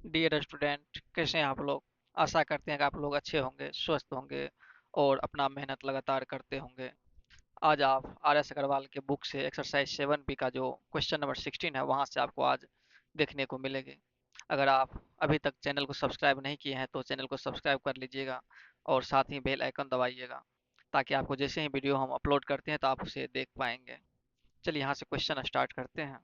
Dear student, कैसे हैं आप लोग। आशा करते हैं कि आप लोग अच्छे होंगे, स्वस्थ होंगे और अपना मेहनत लगातार करते होंगे। आज आप आर एस अग्रवाल के बुक से एक्सरसाइज 7 बी का जो क्वेश्चन नंबर 16 है वहाँ से आपको आज देखने को मिलेंगे। अगर आप अभी तक चैनल को सब्सक्राइब नहीं किए हैं तो चैनल को सब्सक्राइब कर लीजिएगा और साथ ही बेल आइकन दबाइएगा, ताकि आपको जैसे ही वीडियो हम अपलोड करते हैं तो आप उसे देख पाएंगे। चलिए यहाँ से क्वेश्चन स्टार्ट करते हैं।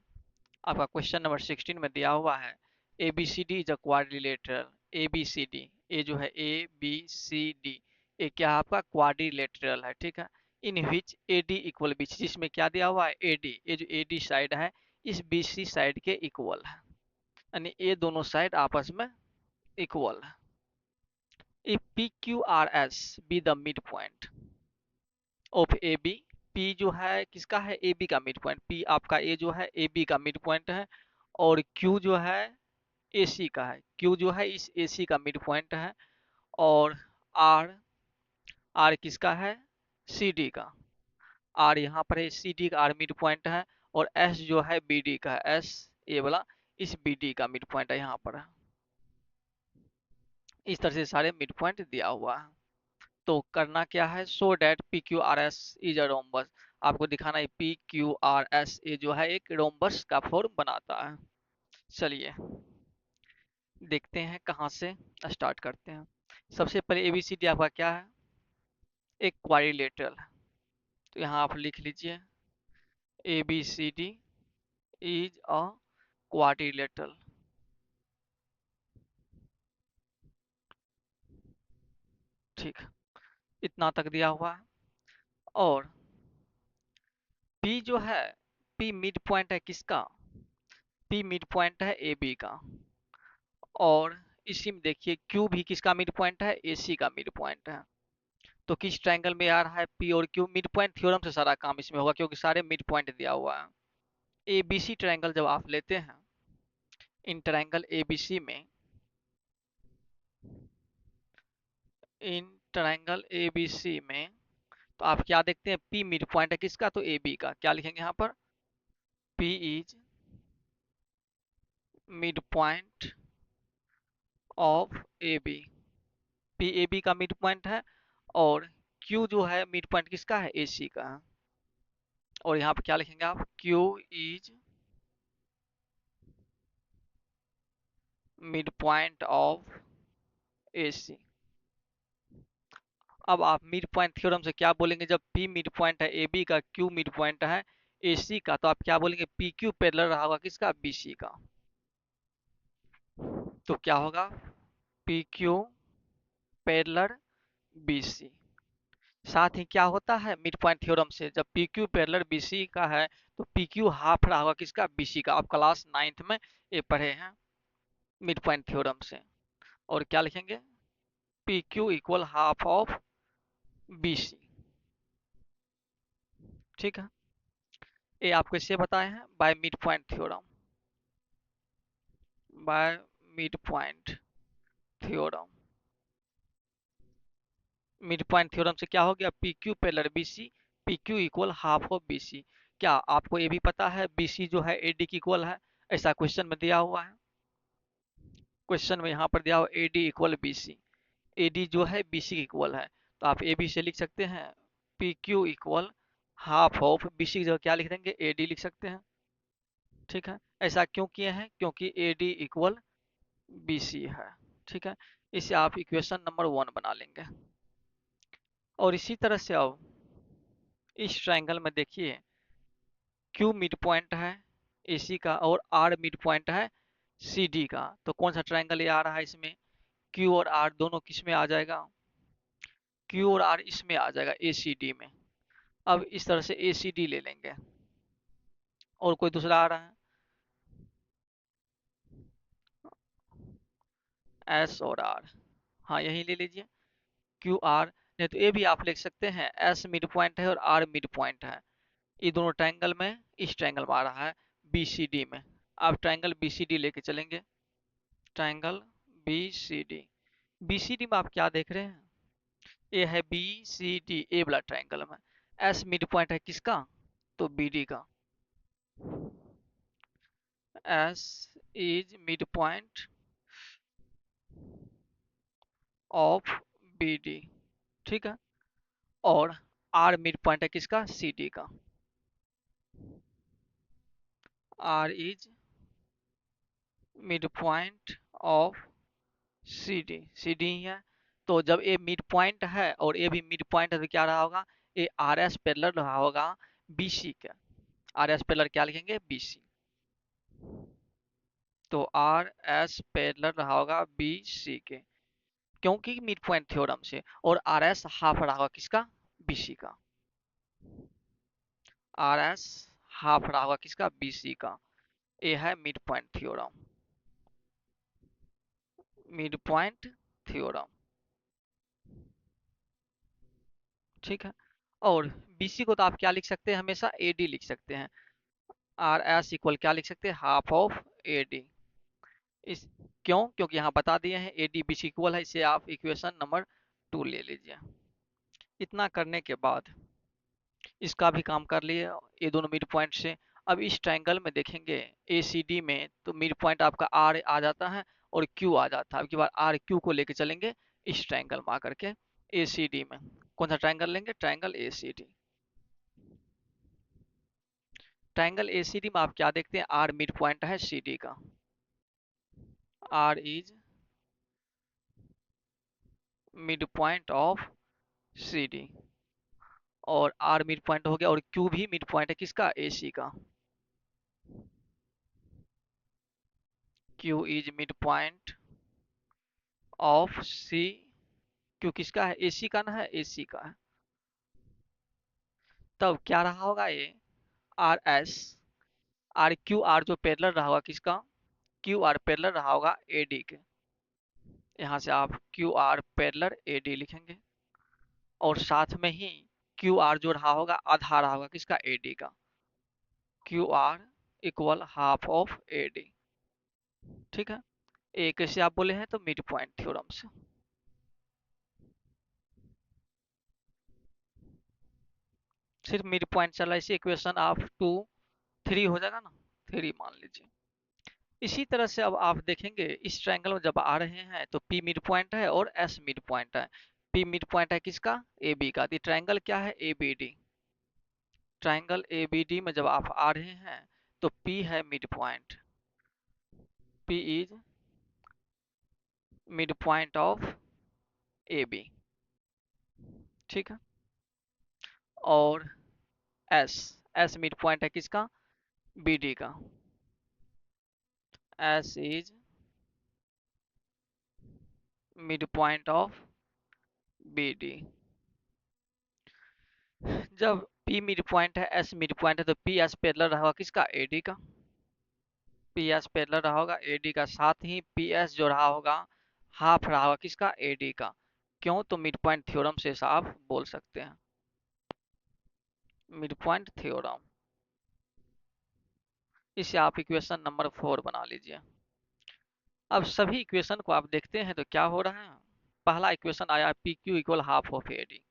आपका क्वेश्चन नंबर 16 में दिया हुआ है A B C D is a quadrilateral. A B C D, ये जो है ए बी सी डी, ये क्या है आपका क्वाड्रिलेटरल है, ठीक है। In which A D equal B C, जिसमें क्या दिया हुआ है ए डी, ये जो ए डी साइड है इस बी सी साइड के इक्वल है, यानी ये दोनों साइड आपस में इक्वल है। If P Q R S be the mid point of A B, P जो है किसका है, ए बी का मिड पॉइंट, पी आपका ए जो है ए बी का मिड पॉइंट है, और क्यू जो है एसी का है, क्यू जो है इस एसी का मिड पॉइंट है, और आर, आर किसका है, सी डी का, आर यहाँ पर है सी डी का आर मिड पॉइंट है, और एस जो है बी डी का है, एस ये वाला इस बी डी का मिड पॉइंट है यहाँ पर है। इस तरह से सारे मिड पॉइंट दिया हुआ है। तो करना क्या है, so that P Q R S is a rhombus, आपको दिखाना है पी क्यू आर एस ये जो है एक रोम्बस का फॉर्म बनाता है। चलिए देखते हैं कहाँ से स्टार्ट करते हैं। सबसे पहले एबीसीडी आपका क्या है, एक क्वाड्रिलेटरल है। तो यहाँ आप लिख लीजिए एबीसीडी इज अ क्वाड्रिलेटरल। ठीक, इतना तक दिया हुआ है। और पी जो है, पी मिड पॉइंट है किसका, पी मिड पॉइंट है ए बी का, और इसी में देखिए क्यू भी किसका मिड पॉइंट है, ए सी का मिड पॉइंट है। तो किस ट्रायंगल में आ रहा है पी और क्यू, मिड पॉइंट थ्योरम से सारा काम इसमें होगा, क्योंकि सारे मिड पॉइंट दिया हुआ है। ए बी सी ट्रायंगल जब आप लेते हैं, इन ट्रायंगल ए बी सी में, इन ट्रायंगल ए बी सी में तो आप क्या देखते हैं, पी मिड पॉइंट है किसका, तो ए बी का, क्या लिखेंगे यहाँ पर, P is mid point of A B, P A B का मिड पॉइंट है, और क्यू जो है मिड पॉइंट किसका है, ए सी का है। और यहाँ पे क्या लिखेंगे आप, Q is mid point of A C. अब आप मिड पॉइंट थ्योरम से क्या बोलेंगे, जब पी मिड पॉइंट है ए बी का, क्यू मिड पॉइंट है ए सी का, तो आप क्या बोलेंगे, पी क्यू पैरेलल रहा होगा किसका, बी सी का। तो क्या होगा, P Q parallel B C. साथ ही क्या होता है मिड पॉइंट थ्योरम से, जब P Q parallel B C का है तो पी क्यू हाफ रहा होगा किसका, बी सी का। आप क्लास 9th में ये पढ़े हैं मिड पॉइंट थ्योरम से। और क्या लिखेंगे, P Q equal half of B C. ठीक है, ये आपको इससे बताए हैं by mid point theorem, by mid point theorem. Mid point theorem से क्या हो गया, P Q parallel B C, P Q equal half of B C. क्या आपको ये भी पता है बी सी जो है ए डी की इक्वल है, ऐसा क्वेश्चन में दिया हुआ है। क्वेश्चन में यहाँ पर दिया हुआ A D equal B C, A D जो है बी सी की इक्वल है, तो आप ए बी से लिख सकते हैं P Q equal half of B C की जगह क्या लिख देंगे, ए डी लिख सकते हैं। ठीक है, ऐसा क्यों किए हैं, क्योंकि A D equal B C है। ठीक है, इसे आप इक्वेशन नंबर 1 बना लेंगे। और इसी तरह से अब इस ट्रायंगल में देखिए क्यू मिड पॉइंट है एसी का, और आर मिड पॉइंट है सी डी का। तो कौन सा ट्रायंगल ये आ रहा है, इसमें क्यू और आर दोनों किस में आ जाएगा, क्यू और आर इसमें आ जाएगा ए सी डी में। अब इस तरह से ए सी डी ले लेंगे। और कोई दूसरा आ रहा है, एस और आर, हाँ यही ले लीजिए क्यू आर। नहीं तो ये भी आप लिख सकते हैं एस मिड पॉइंट है और आर मिड पॉइंट है, ये दोनों ट्रायंगल में, इस ट्रायंगल में आ रहा है बी सी डी में। आप ट्रायंगल बी सी डी लेके चलेंगे, triangle B C D. B C D में आप क्या देख रहे हैं, ये है बी सी डी, ए वाला ट्रायंगल में एस मिड पॉइंट है किसका, तो बी डी का। S is mid point of B D. ठीक है। और आर मिड पॉइंट है किसका, सी डी का। R is mid point of C D, C D ही है। तो जब ए मिड पॉइंट है और ए भी मिड पॉइंट है तो क्या रहा होगा, ए आर एस पैरेलल रहा होगा बी सी का। आर एस पैरेलल क्या लिखेंगे, बी सी। तो आर एस पैरेलल रहा होगा बी सी के, क्योंकि मिड पॉइंट थ्योरम से। और आर एस हाफ रहा होगा किसका, बी सी का। आर एस हाफ रहा होगा किसका, बी सी का। ए है mid point theorem, mid point theorem. ठीक है। और बीसी को तो आप क्या लिख सकते हैं, हमेशा एडी लिख सकते हैं। आर एस इक्वल क्या लिख सकते हैं, हाफ ऑफ एडी। इस क्यों, क्योंकि यहाँ बता दिए हैं एडी बीसी इक्वल है, इसे आप इक्वेशन नंबर 2 ले लीजिए। इतना करने के बाद इसका भी काम कर लिए, ये दोनों मिड पॉइंट से। अब इस ट्रायंगल में देखेंगे ए सी डी में, तो मिड पॉइंट आपका आर आ जाता है और क्यू आ जाता है। अब की बार आर क्यू को लेके चलेंगे इस ट्रायंगल में आकर के। ए सी डी में कौन सा ट्रायंगल लेंगे, triangle A C D. Triangle A C D में आप क्या देखते हैं, आर मिड पॉइंट है सी डी का। R is mid point of C D. और आर मिड पॉइंट हो गया, और क्यू भी मिड पॉइंट है किसका, ए सी का। Q is mid point of C. Q किसका है, एसी का ना है, एसी का है। तब क्या रहा होगा ये, R S, R Q R जो पैरेलल रहा होगा किसका, क्यू आर पैरेलल रहा होगा एडी के। यहाँ से आप क्यू आर पैरेलल एडी लिखेंगे। और साथ में ही क्यू आर जो रहा होगा आधा रहा होगा किसका, एडी का। Q R equal half of AD. ठीक है। एक कैसे आप बोले हैं, तो मिड पॉइंट थ्योरम से। सिर्फ मिड पॉइंट चला, इसी इक्वेशन आप 2 3 हो जाएगा ना, 3 मान लीजिए। इसी तरह से अब आप देखेंगे इस ट्रायंगल में जब आ रहे हैं तो P मिड पॉइंट है और S मिड पॉइंट है। P मिड पॉइंट है किसका, AB का। तो ट्रायंगल क्या है, ABD। ट्रायंगल ABD में जब आप आ रहे हैं तो P है mid point, P is mid point of AB। ठीक है। और S, S मिड पॉइंट है किसका, BD का। S is mid point of BD। जब P मिड पॉइंट है, S मिड पॉइंट है, तो PS पैरेलल रहा किसका, AD का। पी एस पैरेलल रहा होगा एडी का। साथ ही पी एस जो रहा होगा हाफ रहा होगा किसका, एडी का। क्यों, तो मिड पॉइंट थ्योरम से आप बोल सकते हैं, मिड पॉइंट थ्योरम। इसे आप इक्वेशन नंबर 4 बना लीजिए। अब सभी इक्वेशन को आप देखते हैं तो क्या हो रहा है। पहला इक्वेशन आया P Q equal half of AD.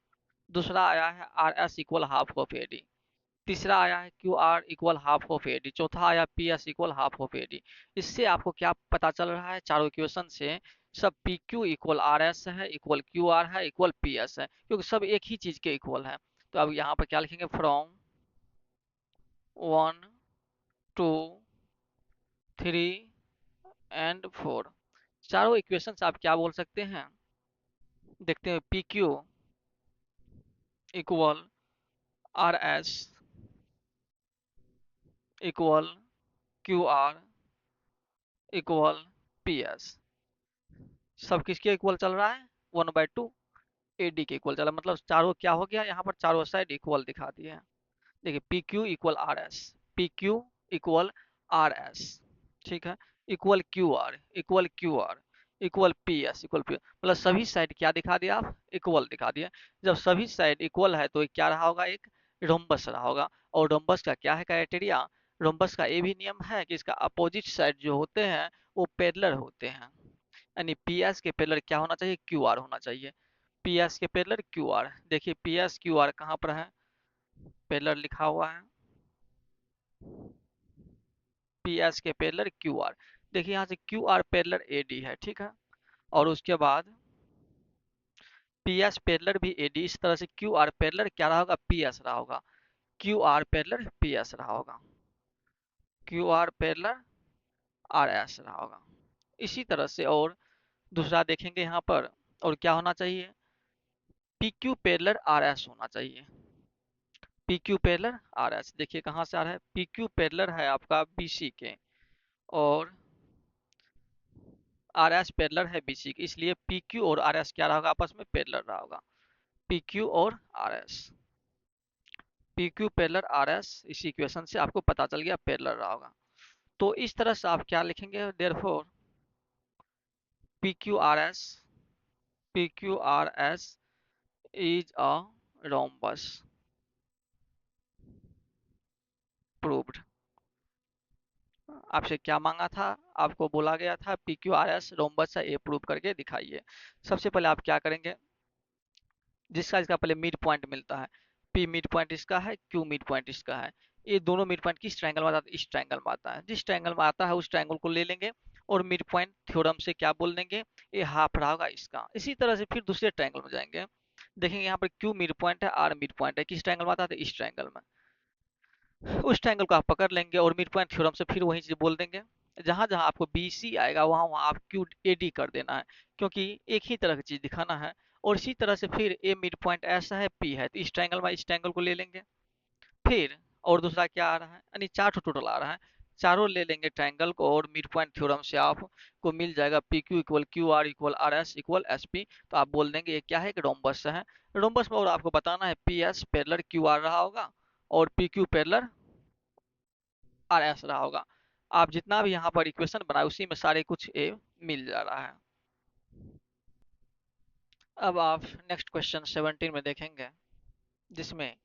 दूसरा आया है R S equal half of AD. तीसरा आया है Q R equal half of AD. चौथा आया P S equal half of AD. इससे आपको क्या पता चल रहा है, चारों इक्वेशन से सब P Q equal R S है, इक्वल क्यू आर है, इक्वल पी एस है, क्योंकि सब एक ही चीज के इक्वल है। तो अब यहाँ पर क्या लिखेंगे, फ्रॉम 1 2 3 एंड 4। चारों इक्वेशन आप क्या बोल सकते हैं, देखते हैं। P Q equal are S equal Q R equal P S. सब किसके इक्वल चल रहा है, 1/2 एडी के इक्वल चला। मतलब चारों क्या हो गया, यहाँ पर चारों साइड इक्वल दिखा दिए हैं। देखिए P Q equal R S, P Q equal R S. ठीक है। Equal Q R, equal Q R, equal P S, equal P. मतलब सभी साइड क्या दिखा दिया, आप इक्वल दिखा दिया। जब सभी साइड इक्वल है तो क्या रहा होगा, एक रोम्बस रहा होगा। और रोम्बस का क्या है क्राइटेरिया, रोम्बस का ये भी नियम है कि इसका अपोजिट साइड जो होते हैं वो पैरेलल होते हैं। यानी पी एस के पैरेलल क्या होना चाहिए, क्यू आर होना चाहिए। पी एस के पैरेलल क्यू आर, देखिए पी एस क्यू आर कहाँ पर है, पैरेलल लिखा हुआ है, पी एस के पैरेलल क्यू आर। देखिए यहाँ से Q R parallel A D है, ठीक है। और उसके बाद पी एस पैरेलल भी ए डी, इस तरह से क्यू आर पैरेलल क्या रहा होगा, पी एस रहा होगा, Q R parallel P S रहा होगा, Q R parallel R S रहा होगा। इसी तरह से और दूसरा देखेंगे यहाँ पर, और क्या होना चाहिए, P Q parallel R S होना चाहिए, P Q parallel R S. देखिए कहाँ से आ रहा है, पी क्यू पैरेलल है आपका बी सी के, और आर एस पैरेलल है बी सी के, इसलिए पी क्यू और आर एस क्या रहा होगा, आपस में पैरेलल रहा होगा, पी क्यू और R S, P Q parallel R S, इसी इक्वेशन से आपको पता चल गया पैरेलल रहा होगा। तो इस तरह से आप क्या लिखेंगे, therefore P Q R S, P Q R S is a rhombus proved. आपसे क्या मांगा था, आपको बोला गया था P Q R S rhombus है, ये प्रूव करके दिखाइए। सबसे पहले आप क्या करेंगे, जिसका इसका पहले मिड पॉइंट मिलता है, पी मिड पॉइंट इसका है, क्यू मिड पॉइंट इसका है, ये दोनों मिड पॉइंट किस ट्रायंगल में आता है, इस ट्रायंगल में आता है, जिस ट्रायंगल में आता है उस ट्रायंगल को ले लेंगे, और मिड पॉइंट थ्योरम से क्या बोल देंगे, ये हाफ रहा होगा इसका। इसी तरह से फिर दूसरे ट्रायंगल में जाएंगे, देखेंगे यहाँ पर क्यू मिड पॉइंट है, आर मिड पॉइंट है, किस ट्रायंगल में आता है, इस ट्रायंगल में, उस ट्रायंगल को आप पकड़ लेंगे और मिड पॉइंट थ्योरम से फिर वही चीज बोल देंगे। जहां जहां आपको बी सी आएगा वहां वहां आप क्यू ए डी कर देना है, क्योंकि एक ही तरह की चीज दिखाना है। और इसी तरह से फिर ए मिड पॉइंट ऐसा है, पी है, तो इस ट्रायंगल में इस ट्रायंगल को ले लेंगे। फिर और दूसरा क्या आ रहा है, यानी चार टोटल आ रहा है, चारों ले लेंगे ट्रायंगल को, और मिड पॉइंट थ्योरम से आपको मिल जाएगा P Q equal Q R equal are S equal S P. तो आप बोल देंगे ये क्या है, कि रोम्बस है। रोम्बस में और आपको बताना है P S parallel Q R रहा होगा, और P Q parallel R S रहा होगा। आप जितना भी यहाँ पर इक्वेशन बनाए उसी में सारे कुछ ए मिल जा रहा है। अब आप नेक्स्ट क्वेश्चन 17 में देखेंगे, जिसमें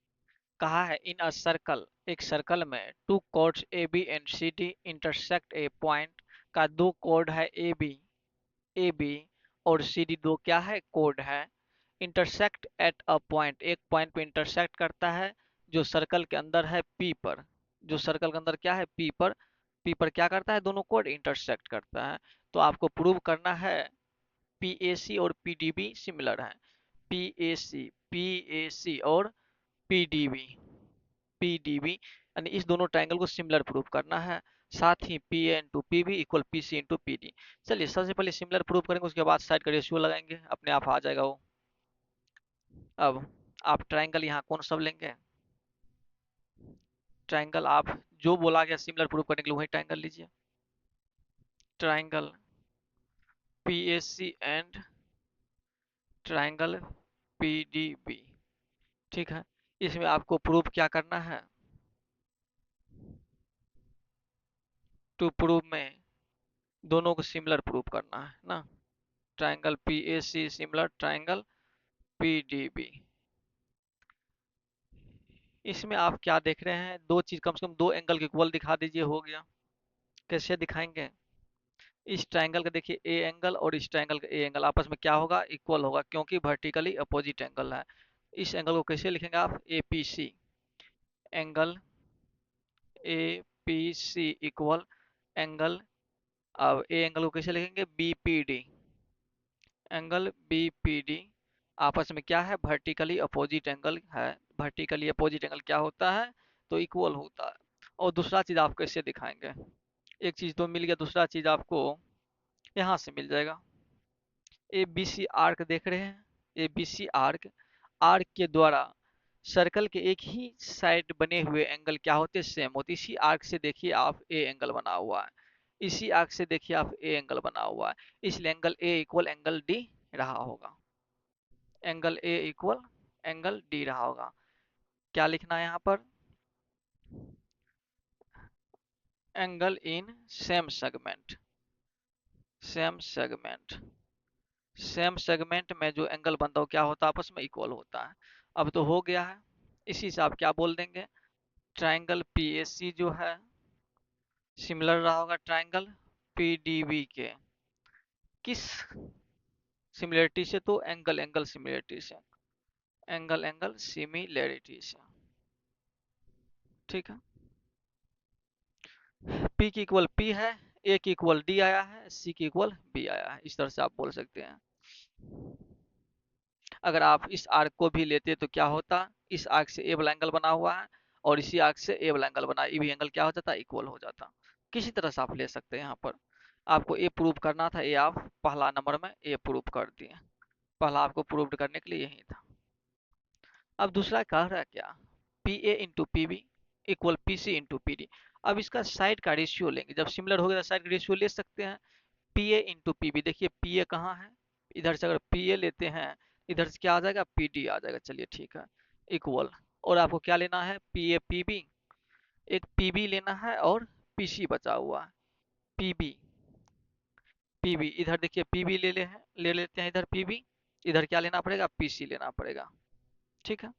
कहा है इन अ सर्कल, एक सर्कल में two chords A B and C D intersect a point, का दो कॉर्ड है ए बी और सी डी, दो क्या है, कॉर्ड है, इंटरसेक्ट एट अ पॉइंट, एक पॉइंट पे इंटरसेक्ट करता है, जो सर्कल के अंदर है पी पर, जो सर्कल के अंदर क्या है, पी पर, पी पर क्या करता है, दोनों कॉर्ड इंटरसेक्ट करता है। तो आपको प्रूव करना है पी ए सी और पी डी बी सिमिलर है, पी ए सी और P D B, P D B, यानी इस दोनों ट्रायंगल को सिमिलर प्रूव करना है। साथ ही P A into P B equal P C into P D. चलिए सबसे पहले सिमिलर प्रूव करेंगे, उसके बाद साइड का रेशियो लगाएंगे, अपने आप आ जाएगा वो। अब आप ट्रायंगल यहाँ कौन सा लेंगे, ट्रायंगल आप जो बोला गया सिमिलर प्रूव करने के लिए वही ट्रायंगल लीजिए, triangle P A C and triangle P D B. ठीक है, इसमें आपको प्रूव क्या करना है, टू प्रूव में दोनों को सिमिलर प्रूव करना है ना, triangle P A C similar triangle P D B. इसमें आप क्या देख रहे हैं, दो चीज कम से कम दो एंगल के इक्वल दिखा दीजिए, हो गया। कैसे दिखाएंगे, इस ट्रायंगल का देखिए ए एंगल और इस ट्रायंगल का ए एंगल आपस में क्या होगा, इक्वल होगा, क्योंकि वर्टिकली अपोजिट एंगल है। इस एंगल को कैसे लिखेंगे आप, A P C, angle A P C equal angle, अब ए एंगल को कैसे लिखेंगे, B P D, angle B P D आपस में क्या है, वर्टिकली अपोजिट एंगल है। वर्टिकली अपोजिट एंगल क्या होता है, तो इक्वल होता है। और दूसरा चीज आप कैसे दिखाएंगे, एक चीज तो मिल गया, दूसरा चीज आपको यहाँ से मिल जाएगा, ए बी सी आर्क देख रहे हैं, A B C arc, arc के द्वारा सर्कल के एक ही साइड बने हुए एंगल क्या होते हैं, सेम होते। इसी आर्क से देखिए आप ए एंगल बना हुआ है, इसी आर्क से देखिए आप ए एंगल बना हुआ है, इसलिए angle A equal angle D रहा होगा, angle A equal angle D रहा होगा। क्या लिखना है यहाँ पर, angle in same segment, same segment, same segment में जो एंगल बनता है क्या होता है, आपस में इक्वल होता है। अब तो हो गया है, इसी से आप क्या बोल देंगे, ट्रायंगल पी ए सी जो है सिमिलर रहा होगा ट्रायंगल पी डी बी के, किस सिमिलरिटी से, तो एंगल एंगल सिमिलरिटी से, एंगल एंगल सिमिलरिटी से। ठीक है, पी की इक्वल पी है, ए की इक्वल डी आया है, सी की इक्वल बी आया है, इस तरह से आप बोल सकते हैं। अगर आप इस आर्क को भी लेते तो क्या होता, इस आर्क से ए वाला एंगल बना हुआ है और इसी आर्क से ए वाला एंगल बना, ये भी एंगल क्या हो जाता, इक्वल हो जाता। किसी तरह से आप ले सकते हैं। यहाँ पर आपको ए प्रूव करना था, ये आप पहला नंबर में ए प्रूव कर दिए। पहला आपको प्रूव करने के लिए यही था। अब दूसरा कह रहा है क्या, P A into P B equal P C into P D. अब इसका साइड का रेशियो लेंगे, जब सिमिलर हो गया साइड का रेशियो ले सकते हैं। P A into P B, देखिए पी ए कहाँ है, इधर से अगर पी ए लेते हैं इधर से क्या आ जाएगा, पी डी आ जाएगा। चलिए ठीक है, इक्वल। और आपको क्या लेना है, पी ए पी बी, एक पी बी लेना है और पी सी बचा हुआ है। पी बी पी बी, इधर देखिए पी बी ले लेते हैं इधर पी बी, इधर क्या लेना पड़ेगा, पी सी लेना पड़ेगा। ठीक है,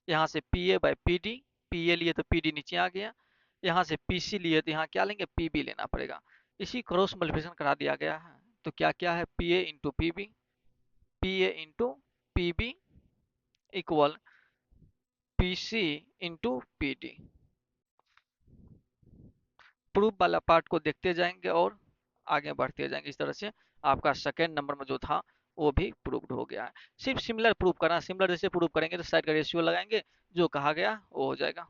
यहाँ से P A by P D, P A लिए तो पी डी नीचे आ गया, यहाँ से पी सी लिए तो यहाँ क्या लेंगे, पी बी लेना पड़ेगा। इसी क्रॉस मल्टीप्लिकेशन करा दिया गया है। तो क्या क्या है, P A into P B, P A into P B equal P C into P D. Proof वाला पार्ट को देखते जाएंगे और आगे बढ़ते जाएंगे। इस तरह से आपका सेकेंड नंबर में जो था वो भी प्रूव्ड हो गया है। सिर्फ सिमिलर प्रूव करना, सिमिलर जैसे प्रूव करेंगे तो साइड का रेशियो लगाएंगे, जो कहा गया वो हो जाएगा।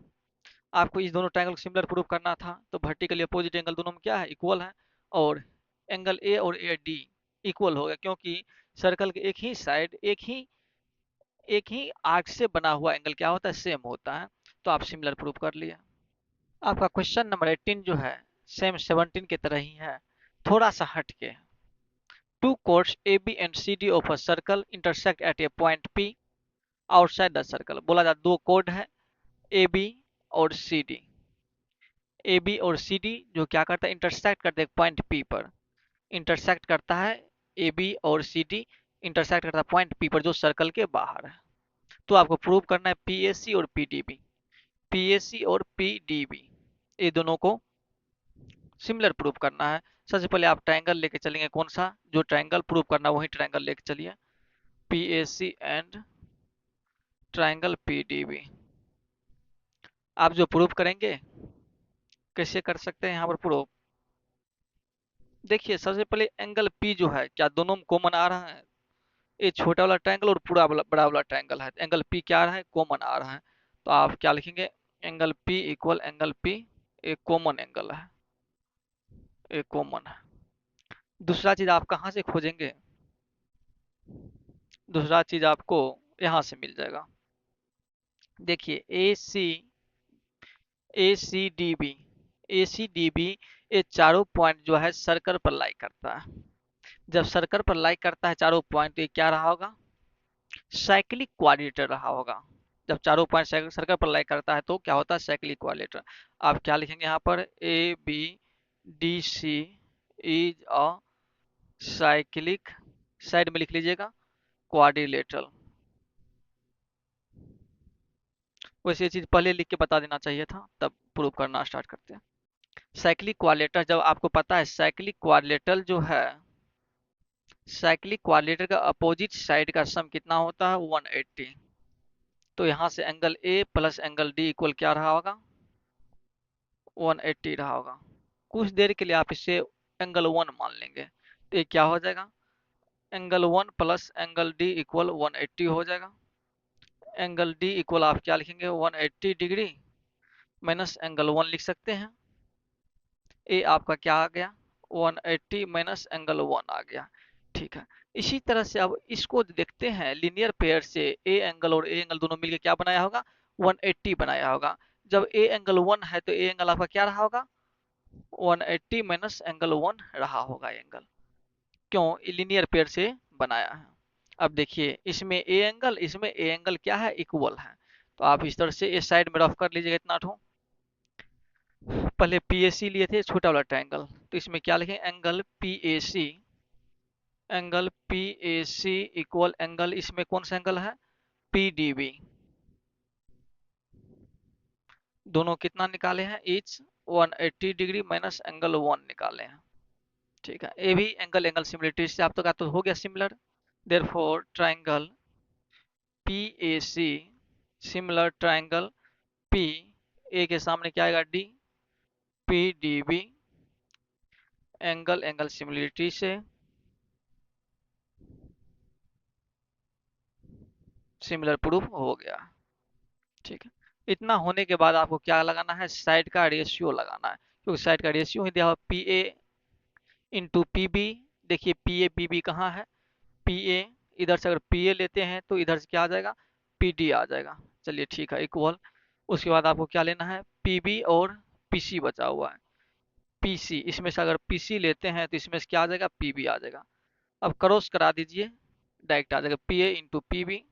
आपको इस दोनों ट्रायंगल को सिमिलर प्रूव करना था, तो वर्टिकली अपोजिट एंगल दोनों में क्या है, इक्वल है। और एंगल ए और ए डी इक्वल हो गया, क्योंकि सर्कल के एक ही साइड एक ही आर्क से बना हुआ एंगल क्या होता है, सेम होता है। तो आप सिमिलर प्रूव कर लिए। आपका क्वेश्चन नंबर 18 जो है सेम 17 की तरह ही है, थोड़ा सा हट के। Two chords A B and C D of a circle intersect at a point P outside the circle. बोला जाता दो कोड है ए बी और सी डी। ए बी और सी डी जो क्या करता है, इंटरसेक्ट करते हैं पॉइंट पी पर। इंटरसेक्ट करता है ए बी और सी डी, इंटरसेक्ट करता है पॉइंट पी पर जो सर्कल के बाहर है। तो आपको प्रूव करना है पी ए सी और P D B, P A C और पी डी बी, ये दोनों को सिमिलर प्रूव करना है। सबसे पहले आप ट्रायंगल लेके चलेंगे, कौन सा, जो ट्रायंगल प्रूव करना वही ट्रायंगल लेके चलिए। P A C and triangle P D B. आप जो प्रूव करेंगे कैसे कर सकते हैं यहाँ पर प्रूव, देखिए सबसे पहले एंगल पी जो है क्या दोनों में कॉमन आ रहा है, ये छोटा वाला ट्रायंगल और पूरा वाला बड़ा वाला ट्रायंगल है, एंगल पी क्या आ रहा है, कॉमन आ रहा है। तो आप क्या लिखेंगे, angle P equal angle P, एक कॉमन एंगल है, एक कॉमन है। दूसरा चीज आप कहाँ से खोजेंगे, दूसरा चीज आपको यहाँ से मिल जाएगा। देखिए ए सी डी बी, ये चारों पॉइंट जो है सर्कल पर लाई करता है। जब सर्कल पर लाई करता है चारों पॉइंट, ये क्या रहा होगा, साइक्लिक क्वाड्रिलेटरल रहा होगा। जब चारों पॉइंट सर्कल पर लाई करता है तो क्या होता है, साइक्लिक क्वाड्रिलेटरल। आप क्या लिखेंगे यहाँ पर, A B D C is a cyclic, side में लिख लीजिएगा क्वाड्रिलेटरल। वैसे ये चीज पहले लिख के बता देना चाहिए था, तब प्रूव करना स्टार्ट करते हैं। साइक्लिक क्वाड्रिलेटरल जब आपको पता है, साइक्लिक क्वाड्रिलेटरल जो है, साइक्लिक क्वाड्रिलेटरल का अपोजिट साइड का सम कितना होता है, 180। तो यहाँ से angle A plus angle D equal क्या रहा होगा, 180 रहा होगा। कुछ देर के लिए आप इसे एंगल 1 मान लेंगे, तो ये क्या हो जाएगा, angle 1 plus angle D equal 180 हो जाएगा। एंगल डी इक्वल आप क्या लिखेंगे, 180 डिग्री माइनस एंगल 1 लिख सकते हैं। ए आपका क्या आ गया, 180 माइनस एंगल 1 आ गया। ठीक है, इसी तरह से अब इसको देखते हैं लीनियर पेयर से, ए एंगल और ए एंगल दोनों मिलकर क्या बनाया होगा, 180 बनाया होगा। जब ए एंगल 1 है तो ए एंगल आपका क्या रहा होगा, 180 माइनस एंगल 1 रहा होगा एंगल, क्यों, लीनियर पेयर से बनाया है। अब देखिए इसमें ए एंगल, इसमें ए एंगल क्या है, इक्वल है। तो आप इस तरह से इस साइड में रफ कर लीजिएगा इतना ठो। पहले पी ए सी लिए थे छोटा वाला ट्रायंगल, तो इसमें क्या लिखें, angle P A C, angle P A C equal angle, इसमें कौन सा एंगल है, पी डी बी। दोनों कितना निकाले हैं, ईच 180 डिग्री माइनस एंगल 1 निकाले हैं। ठीक है, ये भी एंगल एंगल सिमिलरिटी से आप तो का तो हो गया similar. Therefore triangle P A C similar triangle P, A के सामने क्या आएगा, D, P D B angle angle similarity से सिमिलर प्रूफ हो गया। ठीक है, इतना होने के बाद आपको क्या लगाना है, साइड का रेशियो लगाना है, क्योंकि साइड का रेशियो ही दिया हुआ P A into P B. देखिए पी ए पी बी कहाँ है, पी ए इधर से अगर पी ए लेते हैं तो इधर से क्या आ जाएगा, पी डी आ जाएगा। चलिए ठीक है, इक्वल। उसके बाद आपको क्या लेना है, पी बी और पी सी बचा हुआ है, पी सी, इसमें से अगर पी सी लेते हैं तो इसमें से क्या आ जाएगा, पी बी आ जाएगा। अब क्रॉस करा दीजिए, डायरेक्ट आ जाएगा P A into P B,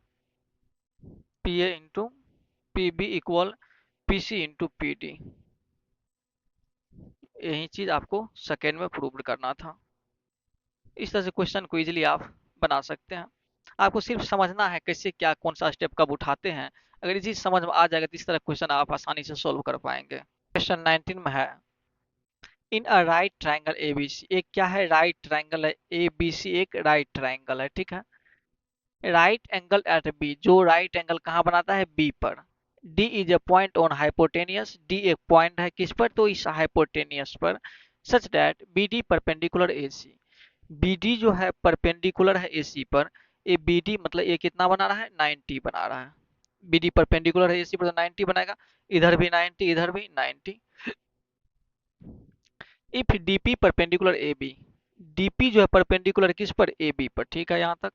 P A into P B equal P C into P D. यही चीज आपको सेकेंड में प्रूव करना था। इस तरह से क्वेश्चन को इजीली आप बना सकते हैं। आपको सिर्फ समझना है कैसे क्या कौन सा स्टेप कब उठाते हैं। अगर ये चीज समझ में आ जाएगा तो इस तरह क्वेश्चन आप आसानी से सोल्व कर पाएंगे। क्वेश्चन 19 में है, in a right triangle ABC, एक क्या है, राइट ट्राइंगल है, एबीसी एक राइट ट्राइंगल है, ठीक है। राइट एंगल एट बी, जो राइट एंगल कहाँ बनाता है, बी पर। D is a point on hypotenuse, D एक पॉइंट है किस पर, तो इस हाइपोटेनियस पर। Such that B D perpendicular A C, B D जो है परपेंडिकुलर है ए सी पर। ये बी डी मतलब ये कितना बना रहा है, 90 बना रहा है। बी डी परपेंडिकुलर है ए सी पर तो 90 बनाएगा, इधर भी 90 इधर भी 90। If D P perpendicular A B, D P जो है परपेंडिकुलर किस पर, ए बी पर, ठीक है यहाँ तक।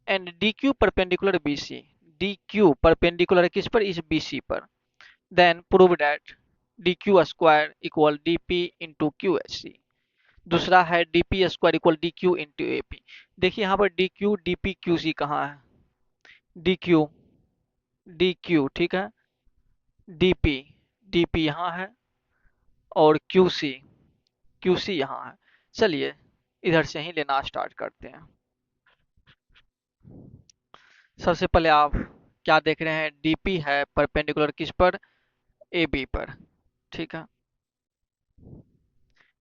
And D Q perpendicular B C, D Q perpendicular किस पर, इस बी सी पर। Then prove that D Q square equal D P into Q H C. दूसरा है D P square equal D Q into A P. देखिए यहाँ पर D Q D P Q C कहाँ है, डी क्यू ठीक है, डी पी यहाँ है और क्यू सी यहाँ है। चलिए इधर से ही लेना स्टार्ट करते हैं। सबसे पहले आप क्या देख रहे हैं, डीपी है परपेंडिकुलर किस पर, ए बी पर, ठीक है।